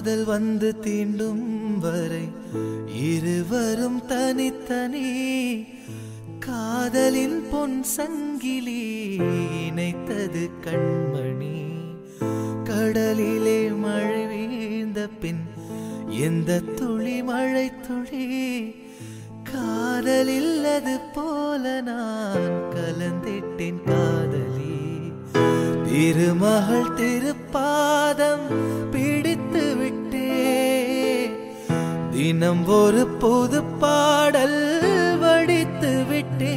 காதல் வந்து தீண்டும் வரை இருவரும் தனித்தனி காதலின் பொன் சங்கிலி இணைத்தது கண்மணி கடலிலே மழை வீழ்ந்த பின் எந்த துளி மழை துளி காதலில் அது போல நான் கலந்திட்டேன் காதலி திருமகள் திருப்பாதம் பிடித்து விட்டே தினம் ஒரு புது பாடல் வடித்து விட்டே